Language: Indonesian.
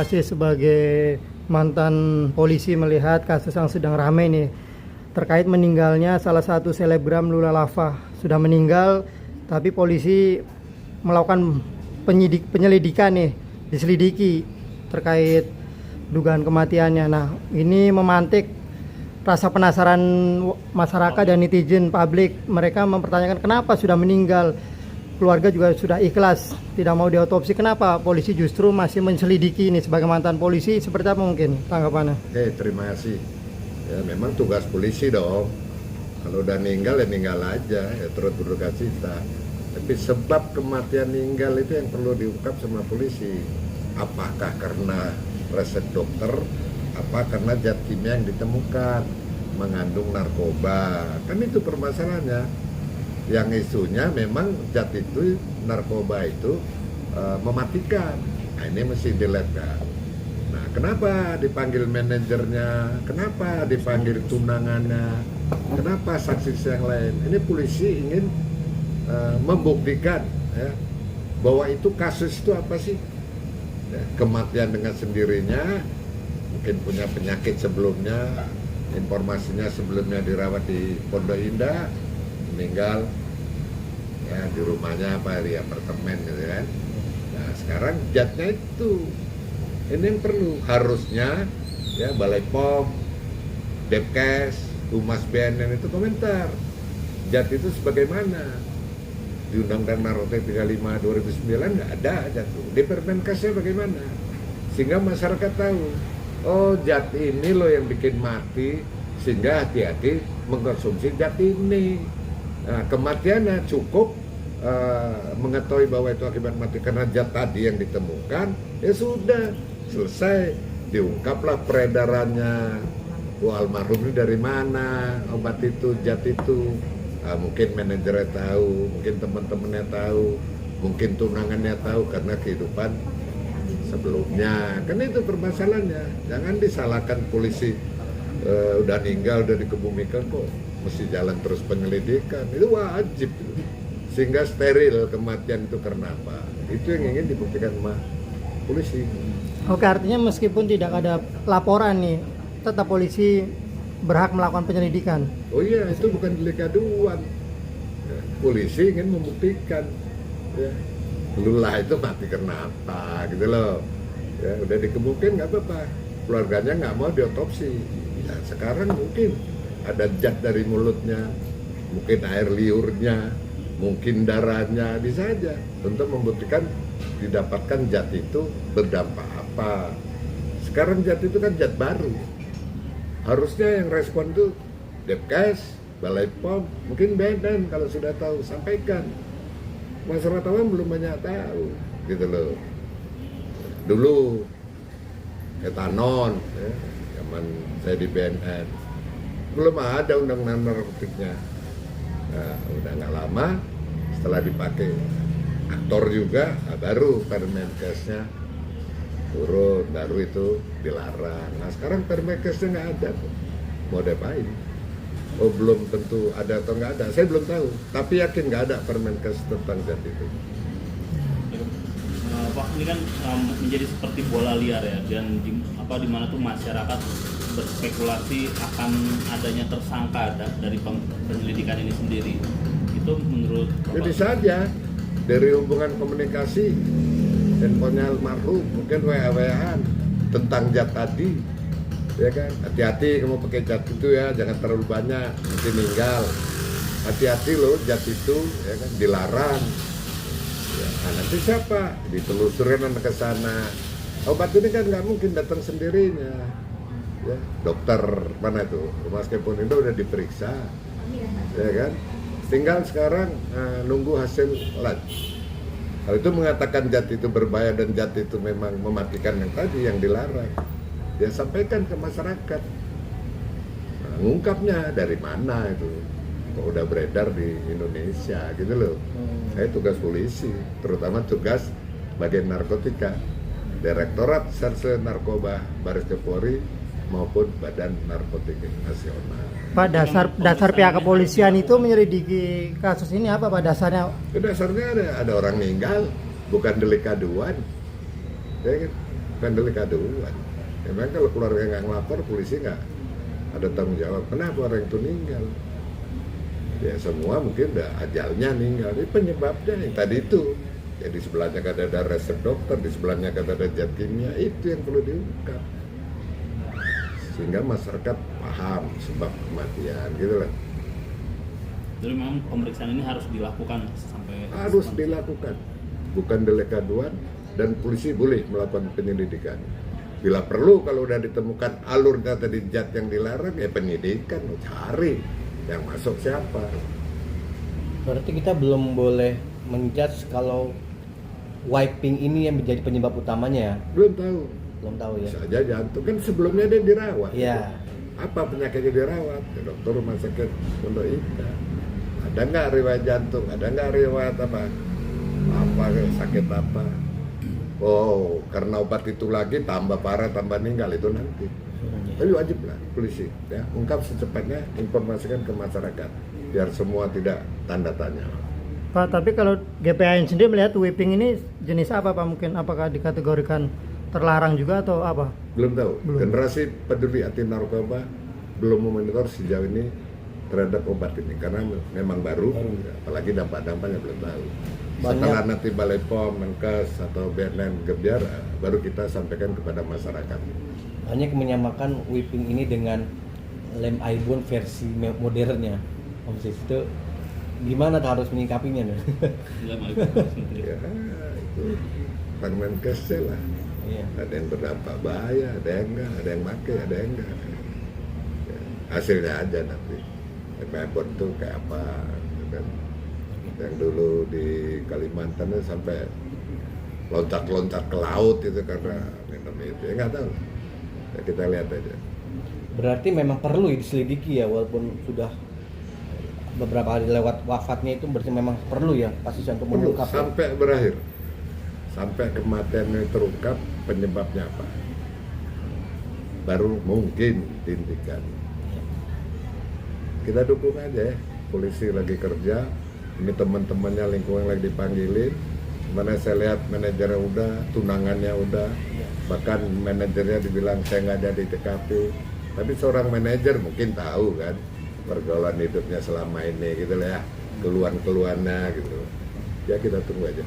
Pak Asih sebagai mantan polisi melihat kasus yang sedang ramai nih terkait meninggalnya salah satu selebgram Lula Lava. Sudah meninggal tapi polisi melakukan penyelidikan nih, diselidiki terkait dugaan kematiannya. Nah, ini memantik rasa penasaran masyarakat dan netizen publik. Mereka mempertanyakan kenapa sudah meninggal. Keluarga juga sudah ikhlas, tidak mau diotopsi. Kenapa polisi justru masih menselidiki ini? Sebagai mantan polisi, seperti apa mungkin tanggapannya? Oke, terima kasih. Ya, memang tugas polisi dong. Kalau udah meninggal ya meninggal aja, ya turut berduka cita. Tapi sebab kematian meninggal itu yang perlu diungkap sama polisi. Apakah karena resep dokter, apa karena zat kimia yang ditemukan mengandung narkoba? Kan itu permasalahannya. Yang isunya memang zat itu, narkoba itu mematikan. Nah, ini mesti diletkan. Nah, kenapa dipanggil manajernya? Kenapa dipanggil tunangannya? Kenapa saksi yang lain? Ini polisi ingin membuktikan ya, bahwa itu kasus itu apa sih? Ya, kematian dengan sendirinya, mungkin punya penyakit sebelumnya, informasinya sebelumnya dirawat di Pondok Indah, meninggal ya di rumahnya apa di apartemen gitu kan. Nah sekarang zatnya itu ini yang perlu, harusnya ya Balai POM, Depkes, Humas BNN itu komentar zat itu sebagaimana di Undang-Undang Narkotika 35 2009 nggak ada zat itu, di Permenkesnya bagaimana sehingga masyarakat tahu oh zat ini loh yang bikin mati, sehingga hati-hati mengkonsumsi zat ini. Nah, kematiannya cukup mengetahui bahwa itu akibat mati karena zat tadi yang ditemukan, ya sudah selesai, diungkaplah peredarannya. Almarhum ini dari mana obat itu, zat itu. Mungkin manajernya tahu, mungkin teman-temannya tahu, mungkin tunangannya tahu karena kehidupan sebelumnya. Kan itu permasalahannya. Jangan disalahkan polisi udah meninggal, udah dikebumikan kok mesti jalan terus penyelidikan. Itu wajib, sehingga steril kematian itu karena apa, itu yang ingin dibuktikan sama polisi. Oke, artinya meskipun tidak ada laporan nih, tetap polisi berhak melakukan penyelidikan. Oh iya, itu bukan delik aduan ya, polisi ingin membuktikan ya, Lula itu mati karena apa gitu loh ya. Udah dikebukin nggak apa-apa, keluarganya nggak mau diotopsi ya. Sekarang mungkin ada zat dari mulutnya, mungkin air liurnya, mungkin darahnya, bisa aja untuk membuktikan didapatkan zat itu berdampak apa. Sekarang zat itu kan zat baru, harusnya yang respon itu Depkes, Balai POM, mungkin BNN kalau sudah tahu sampaikan. Masyarakat awam belum banyak tahu gitu loh. Dulu etanon ya, zaman saya di BNN belum ada undang-undang narkotiknya. Nah, udah nggak lama setelah dipakai aktor juga, nah baru Permenkesnya turun, baru itu dilarang. Nah sekarang Permenkesnya nggak ada, mau diapain? Oh belum tentu ada atau nggak ada, saya belum tahu. Tapi yakin nggak ada Permenkes tentang zat itu. Pak, ini kan menjadi seperti bola liar ya, dan di mana tuh masyarakat berspekulasi akan adanya tersangka dari penyelidikan ini sendiri. Itu menurut Bapak? Jadi saja dari hubungan komunikasi handphonenya almarhum, mungkin WA-WA-an tentang zat tadi, ya kan? Hati-hati kamu pakai zat itu ya, jangan terlalu banyak, nanti meninggal. Hati-hati loh zat itu, ya kan? Dilarang. Ya, nah, nanti siapa? Ditelusurin ke sana. Obat ini kan nggak mungkin datang sendirinya. Ya, dokter mana itu? Rumah sakit Pondok udah diperiksa, ya kan? Tinggal sekarang nunggu hasil lab. Kalau itu mengatakan zat itu berbahaya dan zat itu memang mematikan yang tadi yang dilarang, dia sampaikan ke masyarakat. Nah, ngungkapnya dari mana itu? Kok udah beredar di Indonesia gitu loh. Saya tugas polisi, terutama tugas bagian narkotika, Direktorat Serse Narkoba Baris Krim Polri maupun Badan Narkotika Nasional. Pak, dasar pihak kepolisian itu menyelidiki kasus ini apa Pak dasarnya? Dasarnya ada orang meninggal, bukan delik aduan. Ya kan? bukan delik aduan. Memang kalau keluarga nggak ngelapor, polisi nggak ada tanggung jawab. Kenapa orang itu meninggal? Ya semua mungkin udah ajalnya meninggal. Ini penyebabnya yang tadi itu. Ya di sebelahnya kata ada resep dokter, di sebelahnya kata ada zat kimia, itu yang perlu diungkap. Sehingga masyarakat paham sebab kematian, gitu lah. Jadi memang pemeriksaan ini harus dilakukan sampai Harus dilakukan. Bukan delik aduan, dan polisi boleh melakukan penyelidikan. Bila perlu kalau udah ditemukan alurnya tadi zat yang dilarang, ya penyidikan, cari yang masuk siapa. Berarti kita belum boleh menjudge kalau wiping ini yang menjadi penyebab utamanya ya? Belum tahu. Belum tahu ya? Bisa aja jantung, kan sebelumnya dia dirawat. Iya. Apa penyakitnya dirawat? Ya, dokter rumah sakit Pondok Indah. Ada nggak riwayat jantung? Ada nggak riwayat apa? Apa sakit apa? Oh, karena obat itu lagi tambah parah, tambah meninggal itu nanti. Tapi wajib lah polisi ya ungkap secepatnya, informasikan ke masyarakat biar semua tidak tanda tanya. Pak, tapi kalau GPAN sendiri melihat whipping ini jenis apa Pak? Mungkin apakah dikategorikan terlarang juga atau apa? Belum tahu. Belum. Generasi peduli anti narkoba belum memonitor sejauh ini terhadap obat ini karena memang baru. Apalagi dampak-dampaknya belum tahu. Setelah nanti Balai POM, Menkes atau BNN Gebiara baru kita sampaikan kepada masyarakat. Banyak menyamakan whipping ini dengan lem Aibon versi modernnya. Om Sis, itu gimana harus menyikapinya nih? Ya itu Pak Menkes lah. Iya. Ada yang berdampak bahaya, ada yang enggak, ada yang pakai, ada yang enggak. Ya, hasilnya aja nanti. Lem Aibon tuh kayak apa? Gitu kan. Yang dulu di Kalimantan sampai loncat-loncat ke laut itu karena minum itu. Ya nggak tahu. Ya, kita lihat aja. Berarti memang perlu diselidiki ya, walaupun sudah beberapa hari lewat wafatnya itu berarti memang perlu ya pasti untuk Perlu mengungkap. sampai berakhir, sampai kematiannya terungkap penyebabnya apa, baru mungkin dihentikan. Kita dukung aja ya, polisi lagi kerja, ini teman-temannya lingkungan lagi dipanggilin, mana saya lihat manajernya udah, tunangannya udah, bahkan manajernya dibilang saya nggak ada di TKP, tapi seorang manajer mungkin tahu kan pergaulan hidupnya selama ini gitu lah ya, keluhan-keluhannya gitu. Ya kita tunggu aja.